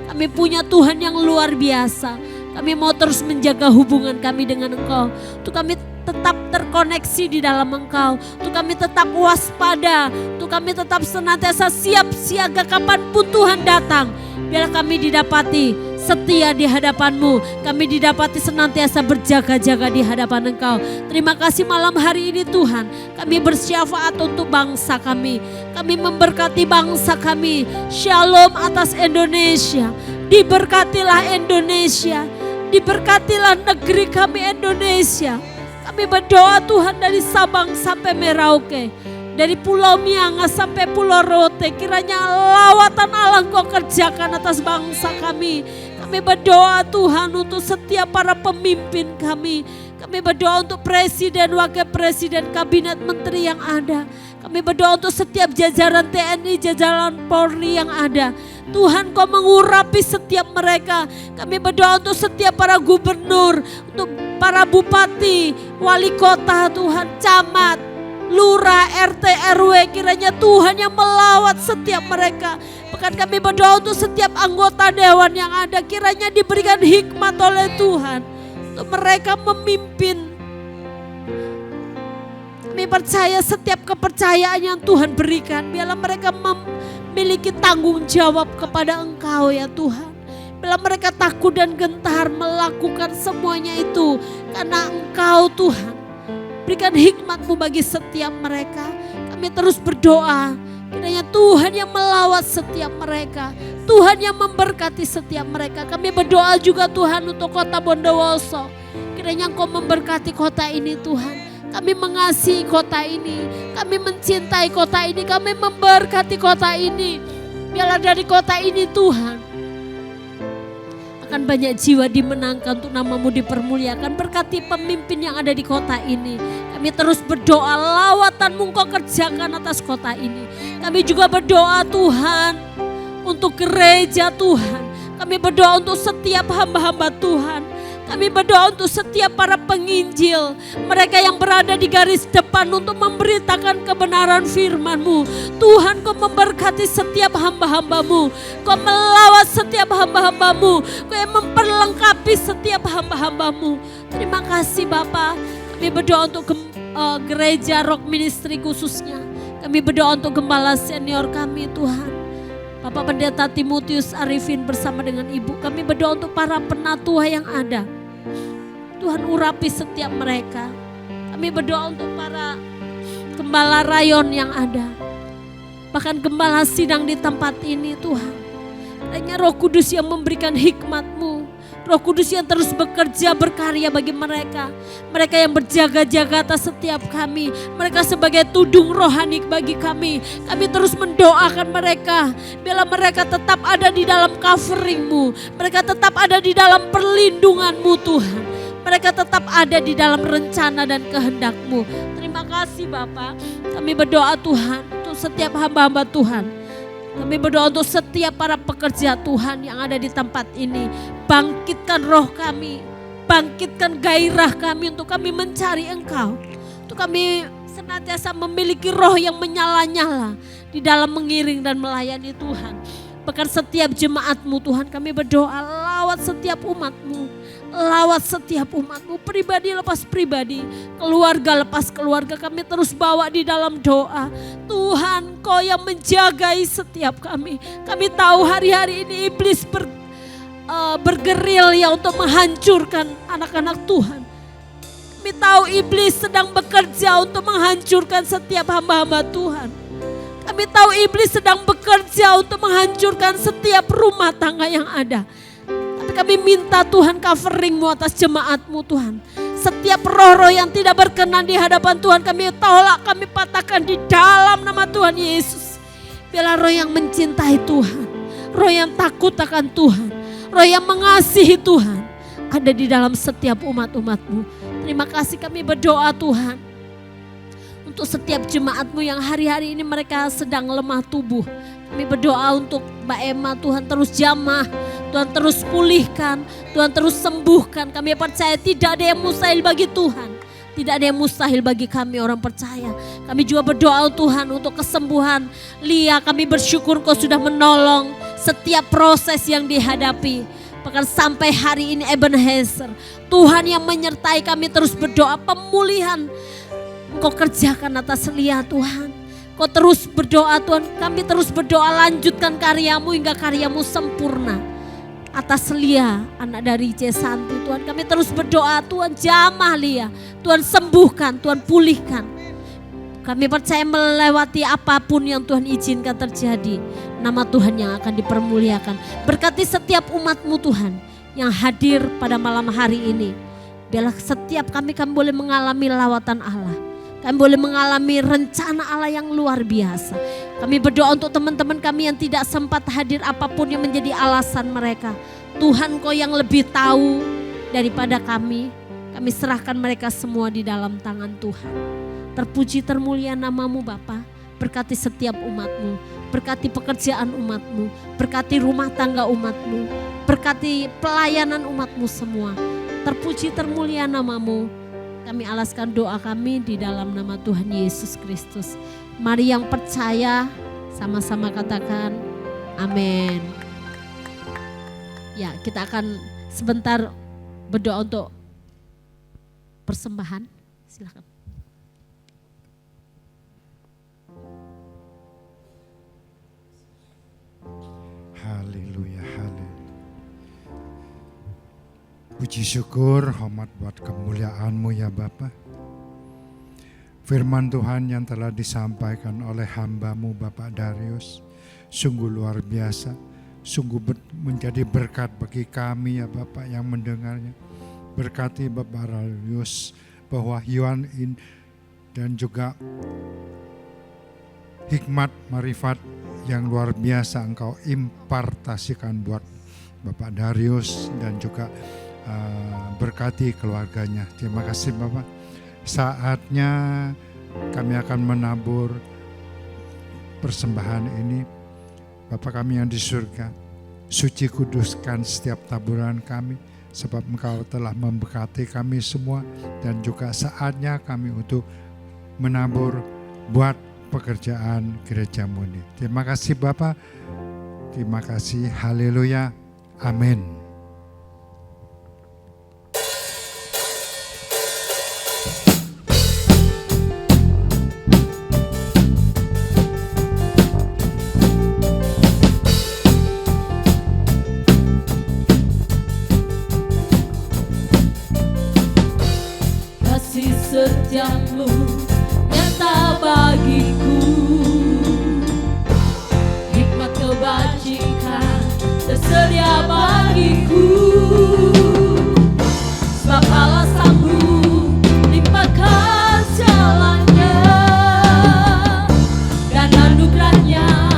Kami punya Tuhan yang luar biasa. Kami mau terus menjaga hubungan kami dengan Engkau. Untuk kami tetap terkoneksi di dalam Engkau. Untuk kami tetap waspada. Untuk kami tetap senantiasa siap siaga kapanpun Tuhan datang. Biarlah kami didapati setia di hadapan-Mu. Kami didapati senantiasa berjaga-jaga di hadapan Engkau. Terima kasih malam hari ini Tuhan. Kami bersyafaat untuk bangsa kami. Kami memberkati bangsa kami. Shalom atas Indonesia. Diberkatilah Indonesia. Diberkatilah negeri kami Indonesia. Kami berdoa Tuhan dari Sabang sampai Merauke. Dari Pulau Miangas sampai Pulau Rote. Kiranya lawatan Allah Engkau kerjakan atas bangsa kami. Kami berdoa Tuhan untuk setiap para pemimpin kami. Kami berdoa untuk presiden, wakil presiden, kabinet menteri yang ada. Kami berdoa untuk setiap jajaran TNI, jajaran Polri yang ada. Tuhan Kau mengurapi setiap mereka. Kami berdoa untuk setiap para gubernur, untuk para bupati, wali kota Tuhan, camat, lurah, RT, RW. Kiranya Tuhan yang melawat setiap mereka. Bahkan kami berdoa untuk setiap anggota dewan yang ada. Kiranya diberikan hikmat oleh Tuhan untuk mereka memimpin. Kami percaya setiap kepercayaan yang Tuhan berikan, biarlah mereka memiliki tanggung jawab kepada Engkau ya Tuhan. Biarlah mereka takut dan gentar melakukan semuanya itu karena Engkau Tuhan. Berikan hikmat-Mu bagi setiap mereka. Kami terus berdoa. Kiranya Tuhan yang melawat setiap mereka. Tuhan yang memberkati setiap mereka. Kami berdoa juga Tuhan untuk kota Bondowoso. Kiranya Engkau memberkati kota ini Tuhan. Kami mengasihi kota ini. Kami mencintai kota ini. Kami memberkati kota ini. Biarlah dari kota ini Tuhan akan banyak jiwa dimenangkan untuk nama-Mu dipermuliakan. Berkati pemimpin yang ada di kota ini. Kami terus berdoa lawatan-Mu Engkau kerjakan atas kota ini. Kami juga berdoa Tuhan untuk gereja Tuhan. Kami berdoa untuk setiap hamba-hamba Tuhan. Kami berdoa untuk setiap para penginjil. Mereka yang berada di garis depan untuk memberitakan kebenaran firman-Mu. Tuhan Kau memberkati setiap hamba-hamba-Mu. Kau melawat setiap hamba-hamba-Mu. Kau yang memperlengkapi setiap hamba-hamba-Mu. Terima kasih Bapa. Kami berdoa untuk gereja Rock Ministry khususnya. Kami berdoa untuk gembala senior kami Tuhan. Bapak Pendeta Timotius Arifin bersama dengan Ibu. Kami berdoa untuk para penatua yang ada. Tuhan urapi setiap mereka. Kami berdoa untuk para gembala rayon yang ada. Bahkan gembala sidang di tempat ini Tuhan. Hanya Roh Kudus yang memberikan hikmat-Mu. Roh Kudus yang terus bekerja berkarya bagi mereka. Mereka yang berjaga-jaga atas setiap kami. Mereka sebagai tudung rohani bagi kami. Kami terus mendoakan mereka. Biarlah mereka tetap ada di dalam covering-Mu. Mereka tetap ada di dalam perlindungan-Mu Tuhan. Mereka tetap ada di dalam rencana dan kehendak-Mu. Terima kasih Bapa. Kami berdoa Tuhan untuk setiap hamba-hamba Tuhan. Kami berdoa untuk setiap para pekerja Tuhan yang ada di tempat ini. Bangkitkan roh kami, bangkitkan gairah kami untuk kami mencari Engkau. Untuk kami senantiasa memiliki roh yang menyala-nyala di dalam mengiring dan melayani Tuhan. Bahkan setiap jemaat-Mu Tuhan, kami berdoa lawat setiap umat-Mu. Lawat setiap umat-Mu, pribadi lepas pribadi, keluarga lepas keluarga, kami terus bawa di dalam doa. Tuhan, Kau yang menjagai setiap kami. Kami tahu hari-hari ini iblis bergerilya untuk menghancurkan anak-anak Tuhan. Kami tahu iblis sedang bekerja untuk menghancurkan setiap hamba-hamba Tuhan. Kami tahu iblis sedang bekerja untuk menghancurkan setiap rumah tangga yang ada. Kami minta Tuhan covering-Mu atas jemaat-Mu Tuhan. Setiap roh-roh yang tidak berkenan di hadapan Tuhan kami tolak, kami patahkan di dalam nama Tuhan Yesus. Biarlah roh yang mencintai Tuhan, roh yang takut akan Tuhan, roh yang mengasihi Tuhan ada di dalam setiap umat-umat-Mu. Terima kasih kami berdoa Tuhan. Untuk setiap jemaat-Mu yang hari-hari ini mereka sedang lemah tubuh. Kami berdoa untuk Mbak Emma, Tuhan terus jamah, Tuhan terus pulihkan, Tuhan terus sembuhkan. Kami percaya tidak ada yang mustahil bagi Tuhan. Tidak ada yang mustahil bagi kami orang percaya. Kami juga berdoa Tuhan untuk kesembuhan Lia. Kami bersyukur Kau sudah menolong setiap proses yang dihadapi. Bahkan sampai hari ini Ebenezer, Tuhan yang menyertai kami terus berdoa pemulihan. Engkau kerjakan atas Lia Tuhan. Kau terus berdoa Tuhan, kami terus berdoa lanjutkan karya-Mu hingga karya-Mu sempurna. Atas Lia, anak dari C. Santi Tuhan, kami terus berdoa Tuhan jamah Lia. Tuhan sembuhkan, Tuhan pulihkan. Kami percaya melewati apapun yang Tuhan izinkan terjadi. Nama Tuhan yang akan dipermuliakan. Berkati setiap umat-Mu Tuhan yang hadir pada malam hari ini. Biarlah setiap kami boleh mengalami lawatan Allah. Kami boleh mengalami rencana Allah yang luar biasa. Kami berdoa untuk teman-teman kami yang tidak sempat hadir apapun yang menjadi alasan mereka. Tuhan Kau yang lebih tahu daripada kami. Kami serahkan mereka semua di dalam tangan Tuhan. Terpuji termulia nama-Mu Bapa. Berkati setiap umat-Mu. Berkati pekerjaan umat-Mu. Berkati rumah tangga umat-Mu. Berkati pelayanan umat-Mu semua. Terpuji termulia nama-Mu. Kami alaskan doa kami di dalam nama Tuhan Yesus Kristus. Mari yang percaya sama-sama katakan amin. Ya, kita akan sebentar berdoa untuk persembahan. Silakan. Haleluya, haleluya. Puji syukur, hormat buat kemuliaan-Mu ya Bapa. Firman Tuhan yang telah disampaikan oleh hamba-Mu Bapak Darius sungguh luar biasa, sungguh menjadi berkat bagi kami ya Bapak yang mendengarnya. Berkati Bapak Darius bahwa Yuan dan juga hikmat marifat yang luar biasa Engkau impartasikan buat Bapak Darius dan juga berkati keluarganya. Terima kasih Bapak. Saatnya kami akan menabur persembahan ini. Bapak kami yang di surga, suci kuduskan setiap taburan kami, sebab Engkau telah memberkati kami semua. Dan juga saatnya kami untuk menabur buat pekerjaan gereja-Mu ini. Terima kasih Bapak. Terima kasih. Haleluya. Amin. Setiamu nyata bagiku, anugerahnya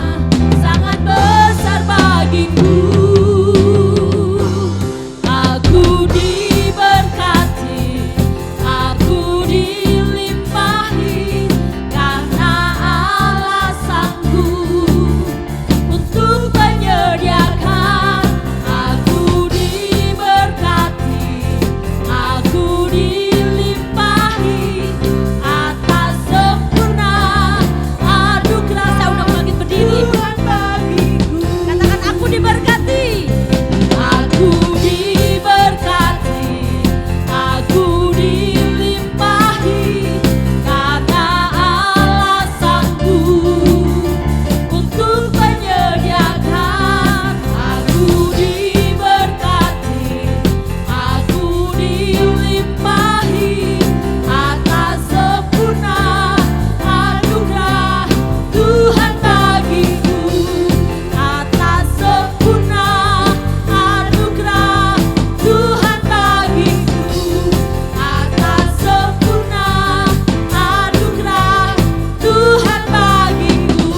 sangat besar bagiku. Aku diberkati, aku dilimpahi, karena Allah sanggup untuk menyediakan. Aku diberkati, aku dilimpahi atas sempurna anugerah. Saya udah bangkit berdiri. Katakan aku diberkati. Aku diberkati, aku dilimpahi, karena Allah sanggup untuk menyediakan. Aku diberkati, aku dilimpahi atas sempurna anugerah Tuhan bagiku. Atas sempurna anugerah Tuhan bagiku. Atas sempurna anugerah Tuhan bagiku.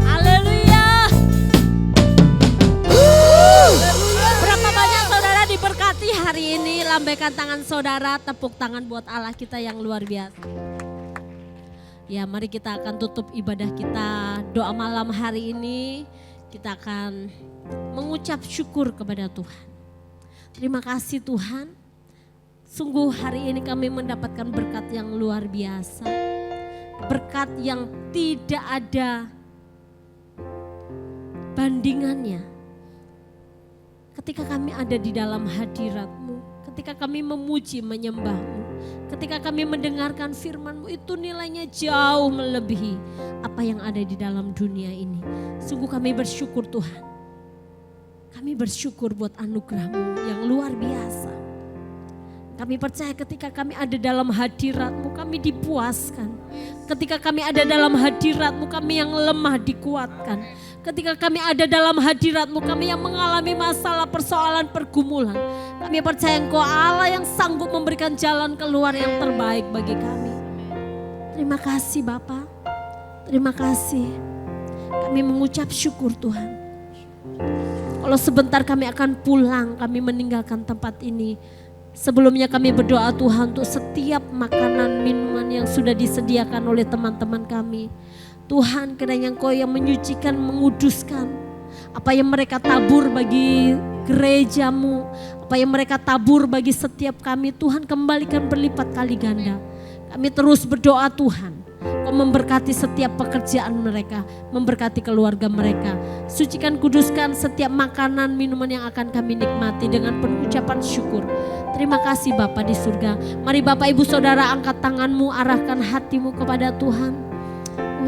Haleluya. Berapa banyak saudara diberkati hari ini? Lambaikan tangan saudara, tepuk tangan buat Allah kita yang luar biasa. Ya, mari kita akan tutup ibadah kita, doa malam hari ini. Kita akan mengucap syukur kepada Tuhan. Terima kasih Tuhan. Sungguh hari ini kami mendapatkan berkat yang luar biasa. Berkat yang tidak ada bandingannya. Ketika kami ada di dalam hadirat-Mu, ketika kami memuji menyembah-Mu, ketika kami mendengarkan firman-Mu, itu nilainya jauh melebihi apa yang ada di dalam dunia ini. Sungguh kami bersyukur Tuhan. Kami bersyukur buat anugerah-Mu yang luar biasa. Kami percaya ketika kami ada dalam hadirat-Mu, kami dipuaskan. Ketika kami ada dalam hadirat-Mu, kami yang lemah dikuatkan. Ketika kami ada dalam hadirat-Mu, kami yang mengalami masalah, persoalan, pergumulan. Kami percaya Engkau Allah yang sanggup memberikan jalan keluar yang terbaik bagi kami. Terima kasih Bapa. Terima kasih. Kami mengucap syukur Tuhan. Kalau sebentar kami akan pulang, kami meninggalkan tempat ini. Sebelumnya kami berdoa Tuhan untuk setiap makanan, minuman yang sudah disediakan oleh teman-teman kami. Tuhan, kiranya Engkau yang menyucikan, menguduskan. Apa yang mereka tabur bagi gereja-Mu, apa yang mereka tabur bagi setiap kami, Tuhan kembalikan berlipat kali ganda. Kami terus berdoa Tuhan, Kau memberkati setiap pekerjaan mereka, memberkati keluarga mereka. Sucikan, kuduskan setiap makanan, minuman yang akan kami nikmati dengan penuh ucapan syukur. Terima kasih Bapa di surga. Mari Bapak Ibu Saudara angkat tanganmu, arahkan hatimu kepada Tuhan.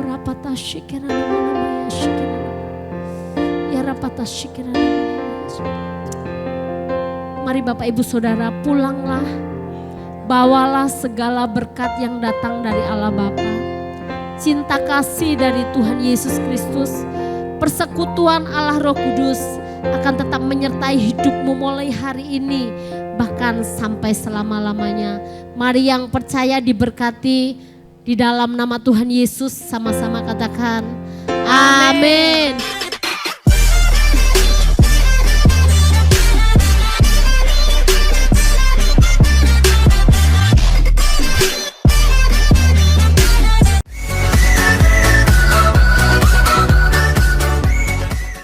Rapata syikirana namanya syikirana. Ya rapata syikirana. Mari Bapak Ibu Saudara pulanglah. Bawalah segala berkat yang datang dari Allah Bapa. Cinta kasih dari Tuhan Yesus Kristus. Persekutuan Allah Roh Kudus akan tetap menyertai hidupmu mulai hari ini. Bahkan sampai selama-lamanya. Mari yang percaya diberkati. Di dalam nama Tuhan Yesus sama-sama katakan amin.